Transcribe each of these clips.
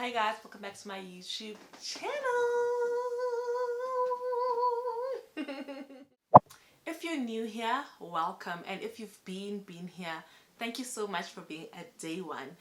Hi guys, welcome back to my YouTube channel. If you're new here, welcome, and if you've been here, thank you so much for being at day one.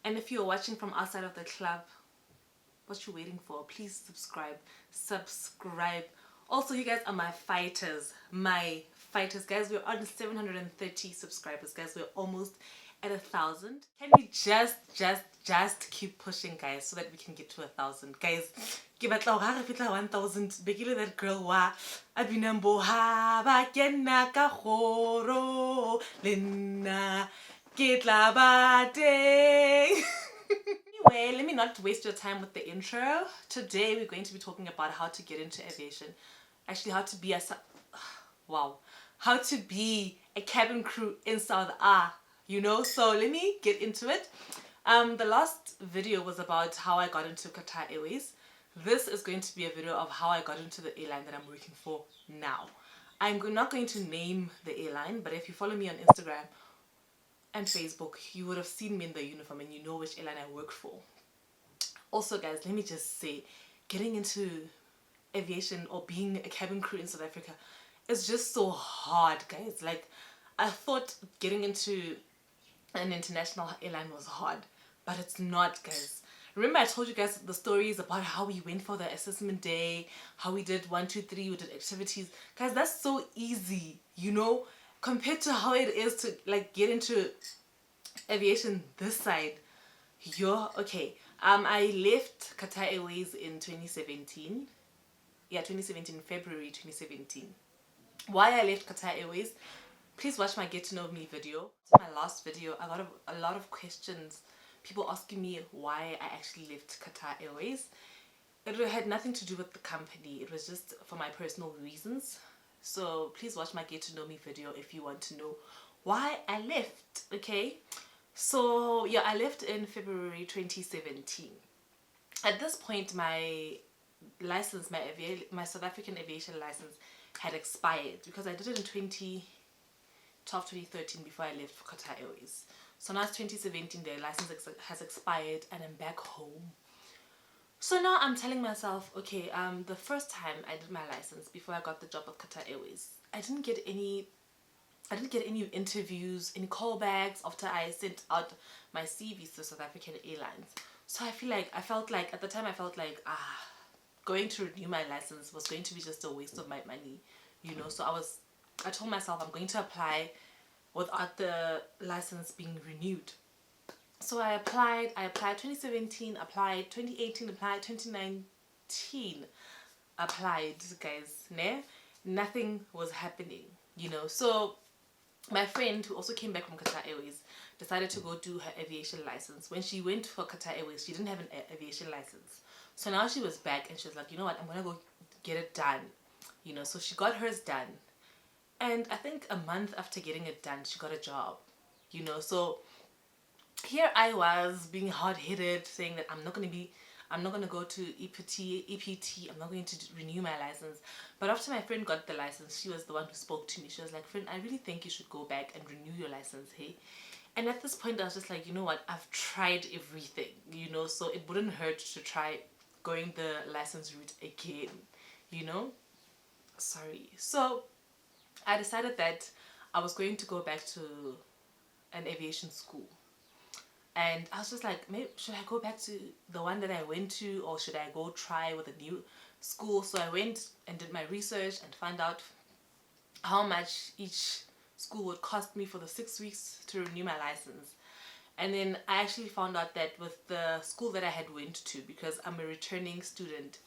And if you're watching from outside of the club, what you waiting for? Please subscribe. Also, you guys are my fighters, guys. We're on 730 subscribers, guys. We're almost at 1,000. Can we just keep pushing, guys, so that we can get to 1,000, guys? Give it 1,000. Begile that girl wa abinambo ha ba kena ka khoro lena kitla bate. Anyway, let me not waste your time with the intro. Today we're going to be talking about how to get into aviation. Actually, how to be a cabin crew in South A, So let me get into it. The last video was about how I got into Qatar Airways. This is going to be a video of how I got into the airline that I'm working for now. I'm not going to name the airline, but if you follow me on Instagram and Facebook, you would have seen me in the uniform and you know which airline I work for. Also, guys, let me just say, getting into aviation or being a cabin crew in South Africa is just so hard, guys. Like, I thought getting into an international airline was hard, but it's not, guys. Remember I told you guys the stories about how we went for the assessment day, how we did 1, 2, 3, we did activities. Guys, that's so easy, compared to how it is to like get into aviation this side. Okay. I left Qatar Airways in 2017. Yeah, 2017, February 2017. Why I left Qatar Airways, please watch my get to know me video. My last video, I got a lot of questions, people asking me why I actually left Qatar Airways. It had nothing to do with the company, it was just for my personal reasons. So please watch my get to know me video if you want to know why I left, okay? So yeah, I left in February 2017. At this point, my license, my South African aviation license had expired because I did it in 2012, 2013 before I left for Qatar Airways. So now it's 2017, the license has expired and I'm back home. So now I'm telling myself, okay, the first time I did my license before I got the job at Qatar Airways, I didn't get any interviews, any callbacks after I sent out my CV to South African Airlines. So I felt like at the time going to renew my license was going to be just a waste of my money, So I told myself I'm going to apply without the license being renewed. So I applied 2017, applied 2018, applied 2019, applied, guys. Nothing was happening, So my friend, who also came back from Qatar Airways, decided to go do her aviation license. When she went for Qatar Airways, she didn't have an aviation license. So now she was back and she was like, you know what, I'm going to go get it done. So she got hers done. And I think a month after getting it done, she got a job. So here I was being hard-headed, saying that I'm not going to go to EPT, I'm not going to renew my license. But after my friend got the license, she was the one who spoke to me. She was like, friend, I really think you should go back and renew your license, hey? And at this point, I was just like, you know what, I've tried everything, so it wouldn't hurt to try going the license route again, Sorry. So I decided that I was going to go back to an aviation school. And I was just like, maybe should I go back to the one that I went to, or should I go try with a new school? So I went and did my research and found out how much each school would cost me for the 6 weeks to renew my license. And then I actually found out that with the school that I had went to, because I'm a returning student,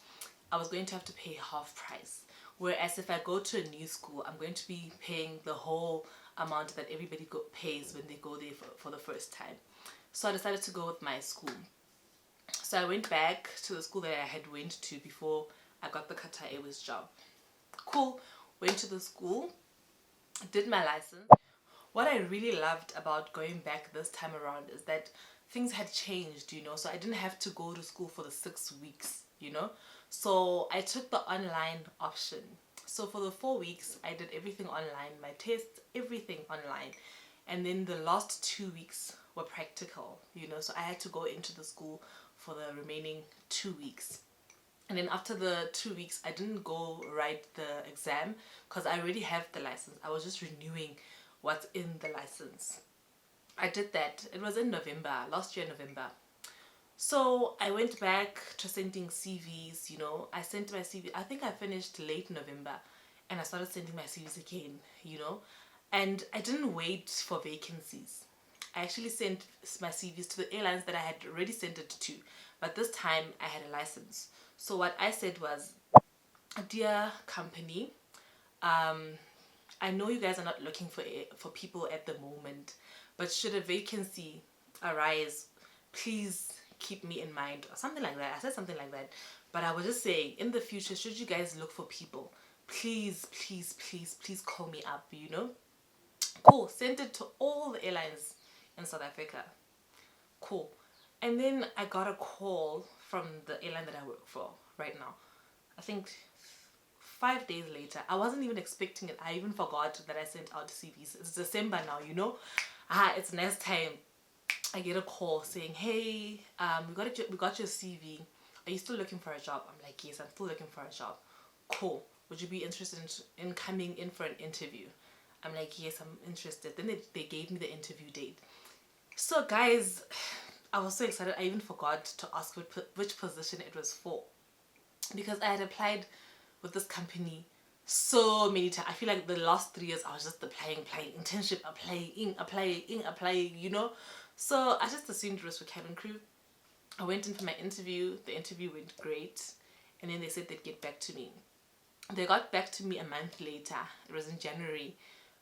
I was going to have to pay half price. Whereas if I go to a new school, I'm going to be paying the whole amount that everybody pays when they go there for the first time. So I decided to go with my school. So I went back to the school that I had went to before I got the Qatar Airways job. Cool. Went to the school, did my license. What I really loved about going back this time around is that things had changed, So I didn't have to go to school for the 6 weeks, So I took the online option. So for the 4 weeks, I did everything online, my tests, everything online. And then the last 2 weeks were practical, you know, so I had to go into the school for the remaining 2 weeks. And then after the 2 weeks, I didn't go write the exam because I already have the license. I was just renewing what's in the license. I did that. It was in November, last year November. So I went back to sending CVs, you know. I sent my CV, I think I finished late November, and I started sending my CVs again, you know. And I didn't wait for vacancies. I actually sent my CVs to the airlines that I had already sent it to, but this time I had a license. So what I said was, dear company, I know you guys are not looking for people at the moment, but should a vacancy arise, please keep me in mind, or something like that. I said something like that, but I was just saying, in the future, should you guys look for people, please, please, please, please call me up, you know. Cool. Sent it to all the airlines in South Africa. Cool. And then I got a call from the airline that I work for right now. I think 5 days later. I wasn't even expecting it. I even forgot that I sent out CVs. It's December now, you know. It's next time. I get a call saying, hey, we got your CV. Are you still looking for a job? I'm like, yes, I'm still looking for a job. Cool. Would you be interested in coming in for an interview? I'm like, yes, I'm interested. Then they gave me the interview date. So guys, I was so excited. I even forgot to ask which position it was for, because I had applied with this company so many times. I feel like the last 3 years I was just applying, internship, applying, you know. So I just assumed it was for cabin crew. I went in for my interview. The interview went great, and then they said they'd get back to me. They got back to me a month later. It was in January.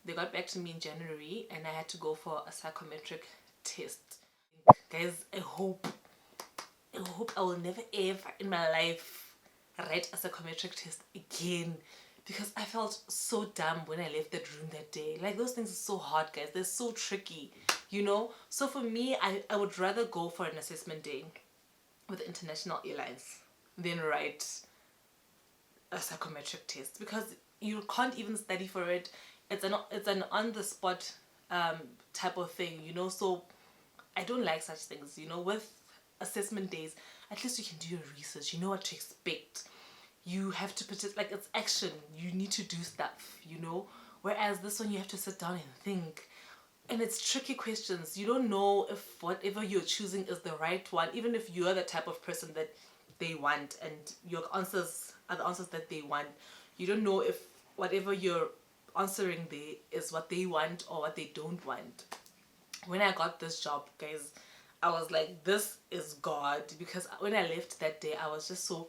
They got back to me in January, and I had to go for a psychometric test. Guys, I hope I will never ever in my life write a psychometric test again, because I felt so dumb when I left that room that day. Like, those things are so hard, guys. They're so tricky, you know. So for me, I would rather go for an assessment day with international airlines than write a psychometric test, because you can't even study for it. It's an on the spot type of thing, you know. So I don't like such things, you know. With assessment days, at least you can do your research. You know what to expect. You have to put it, like, it's action. You need to do stuff, you know. Whereas this one, you have to sit down and think. And it's tricky questions. You don't know if whatever you're choosing is the right one, even if you're the type of person that they want and your answers are the answers that they want. You don't know if whatever you're answering there is what they want or what they don't want. When I got this job, guys, I was like, this is God. Because when I left that day, I was just so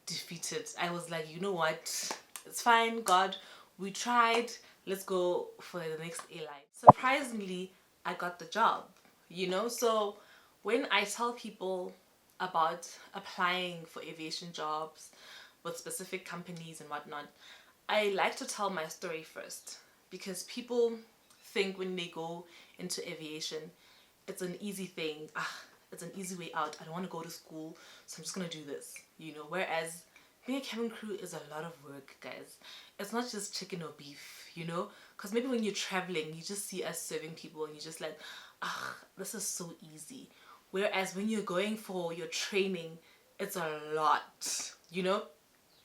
defeated. I was like, you know what, it's fine, God, we tried, let's go for the next airline. Surprisingly, I got the job, you know. So when I tell people about applying for aviation jobs with specific companies and whatnot, I like to tell my story first, because people think when they go into aviation, it's an easy thing. It's an easy way out. I don't want to go to school, so I'm just gonna do this, you know. Whereas being a cabin crew is a lot of work, guys. It's not just chicken or beef, you know. Because maybe when you're traveling, you just see us serving people and you're just like, this is so easy. Whereas when you're going for your training, it's a lot, you know.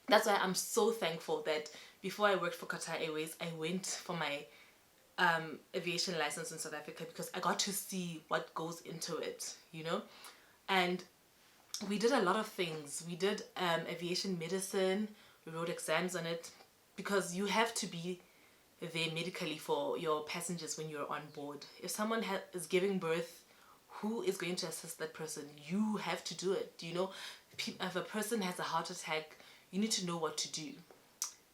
That's why I'm so thankful that before I worked for Qatar Airways, I went for my aviation license in South Africa, because I got to see what goes into it, you know. And we did a lot of things. We did aviation medicine. We wrote exams on it, because you have to be there medically for your passengers when you're on board. If someone is giving birth, who is going to assist that person? You have to do it, you know. If a person has a heart attack, you need to know what to do,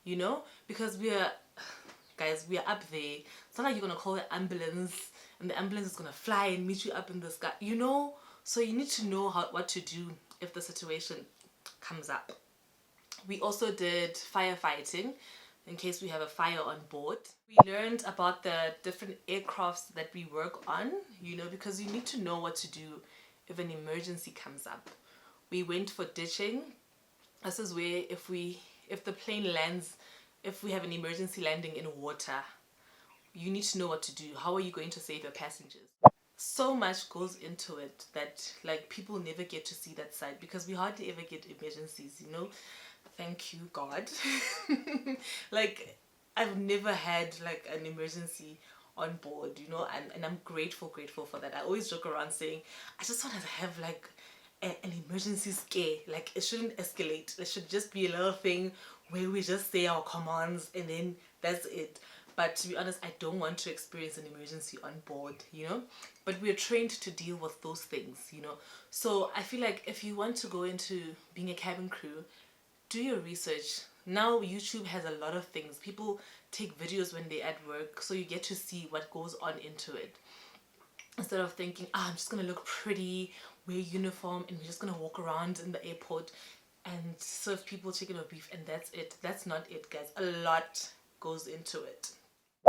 you know, because we are up there. It's not like you're gonna call the ambulance and the ambulance is gonna fly and meet you up in the sky, you know. So you need to know what to do if the situation comes up. We also did firefighting in case we have a fire on board. We learned about the different aircrafts that we work on, you know, because you need to know what to do if an emergency comes up. We went for ditching. This is where if the plane lands, if we have an emergency landing in water, you need to know what to do. How are you going to save your passengers? so much goes into it that like people never get to see that side, because we hardly ever get emergencies, you know. Thank you God. Like I've never had like an emergency on board, you know, and I'm grateful for that. I always joke around saying I just want to have like an emergency scare. Like it shouldn't escalate. It should just be a little thing where we just say our commands and then that's it. But to be honest, I don't want to experience an emergency on board, you know. But we're trained to deal with those things, you know. So I feel like if you want to go into being a cabin crew, do your research. Now YouTube has a lot of things. People take videos when they're at work, so you get to see what goes on into it. Instead of thinking, I'm just gonna look pretty, wear uniform, and we're just gonna walk around in the airport and serve people chicken or beef, and that's it. That's not it, guys. A lot goes into it.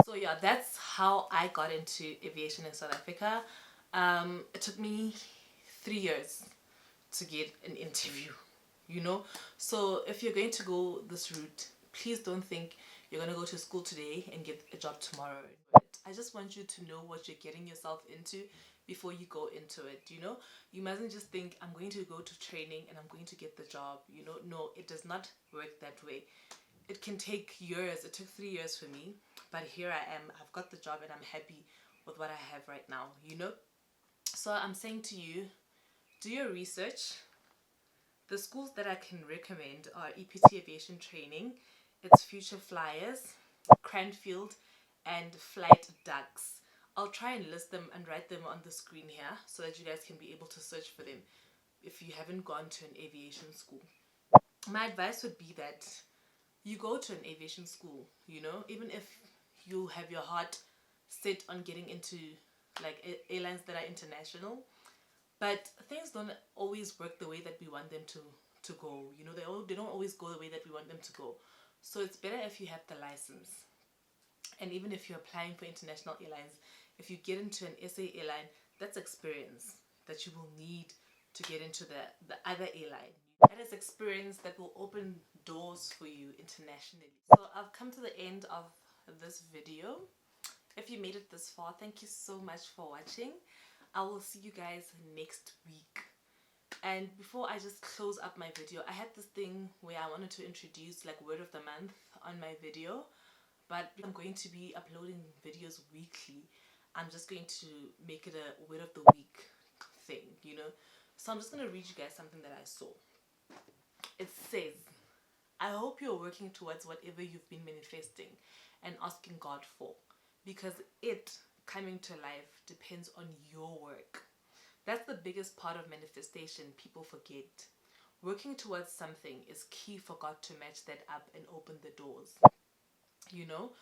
So yeah, that's how I got into aviation in South Africa. It took me 3 years to get an interview, you know. So if you're going to go this route, please don't think you're going to go to school today and get a job tomorrow. I just want you to know what you're getting yourself into before you go into it, you know. You mustn't just think I'm going to go to training and I'm going to get the job, you know. No, it does not work that way. It can take years. It took 3 years for me, but here I am. I've got the job and I'm happy with what I have right now, you know. So I'm saying to you, do your research. The schools that I can recommend are EPT Aviation Training, it's Future Flyers, Cranfield, and Flight Ducks. I'll try and list them and write them on the screen here so that you guys can be able to search for them if you haven't gone to an aviation school. My advice would be that you go to an aviation school, you know, even if you have your heart set on getting into like airlines that are international, but things don't always work the way that we want them to go, you know. They don't always go the way that we want them to go. So it's better if you have the license. And even if you're applying for international airlines, if you get into an SA airline, that's experience that you will need to get into the other airline. That is experience that will open doors for you internationally. So I've come to the end of this video. If you made it this far, thank you so much for watching. I will see you guys next week. And before I just close up my video, I had this thing where I wanted to introduce like word of the month on my video, but I'm going to be uploading videos weekly. I'm just going to make it a word of the week thing, you know. So I'm just going to read you guys something that I saw. It says, I hope you're working towards whatever you've been manifesting and asking God for, because it coming to life depends on your work. That's the biggest part of manifestation people forget. Working towards something is key for God to match that up and open the doors. You know,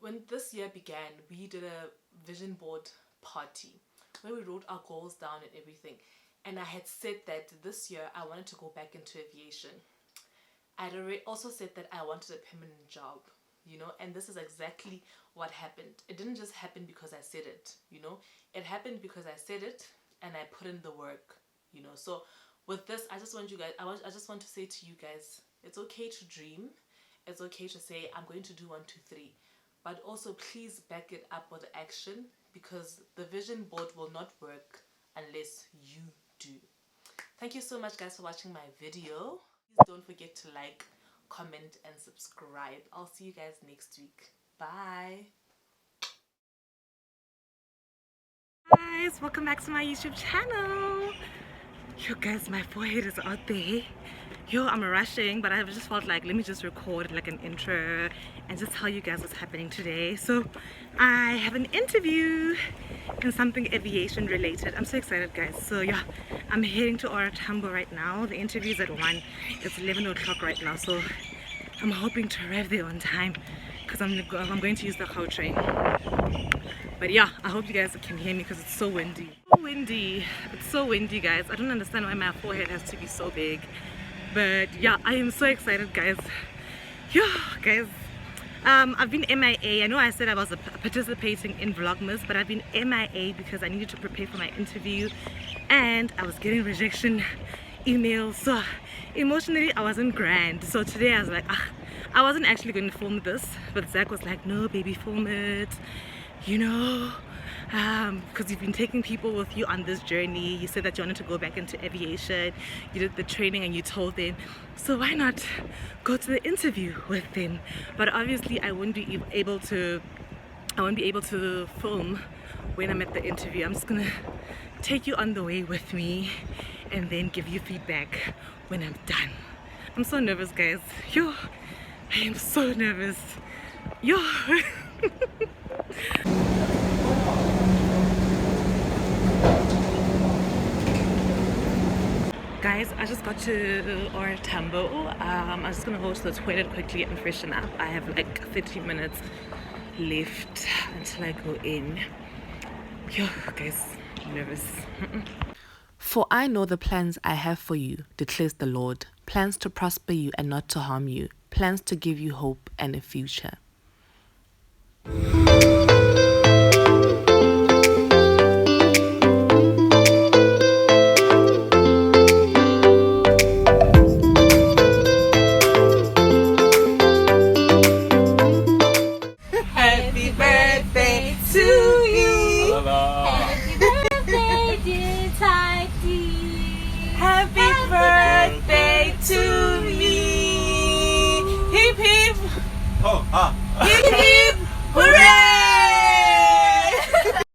when this year began, we did a vision board party where we wrote our goals down and everything. And I had said that this year I wanted to go back into aviation. I'd also said that I wanted a permanent job, you know, and this is exactly what happened. It didn't just happen because I said it, you know. It happened because I said it and I put in the work, you know. So with this, I just want you guys, I just want to say to you guys, it's okay to dream. It's okay to say, I'm going to do 1, 2, 3. But also please back it up with action, because the vision board will not work unless you do. Thank you so much guys for watching my video. Please don't forget to like, comment, and subscribe. I'll see you guys next week. Bye. Guys, welcome back to my YouTube channel. Yo guys, my forehead is out there. Yo, I'm rushing, but I just felt like let me just record like an intro and just tell you guys what's happening today. So I have an interview in something aviation related. I'm so excited guys. So yeah, I'm heading to our Tambo right now. The interview is at 1. It's 11 o'clock right now, so I'm hoping to arrive there on time because I'm going to use the cow train. But yeah, I hope you guys can hear me because it's so windy. It's so windy guys. I don't understand why my forehead has to be so big. But yeah, I am so excited guys. Yeah guys, I've been MIA. I know I said I was participating in Vlogmas, but I've been MIA because I needed to prepare for my interview and I was getting rejection emails. So emotionally I wasn't grand. So today I was like, I wasn't actually going to film this, but Zach was like, no baby, film it, you know. because you've been taking people with you on this journey. You said that you wanted to go back into aviation. You did the training and you told them, so why not go to the interview with them? But obviously I won't be able to film when I'm at the interview. I'm just gonna take you on the way with me and then give you feedback when I'm done. I'm so nervous, guys. Yo, I am so nervous. Yo. Guys, I just got to our Tambo. I'm just gonna go to the toilet quickly and freshen up. I have like 30 minutes left until I go in. Yo, guys, I'm nervous. For I know the plans I have for you, declares the Lord. Plans to prosper you and not to harm you. Plans to give you hope and a future. Happy birthday to you. Happy birthday, dear Tidy. Happy birthday to me. Hip hip. Oh, Hip hip.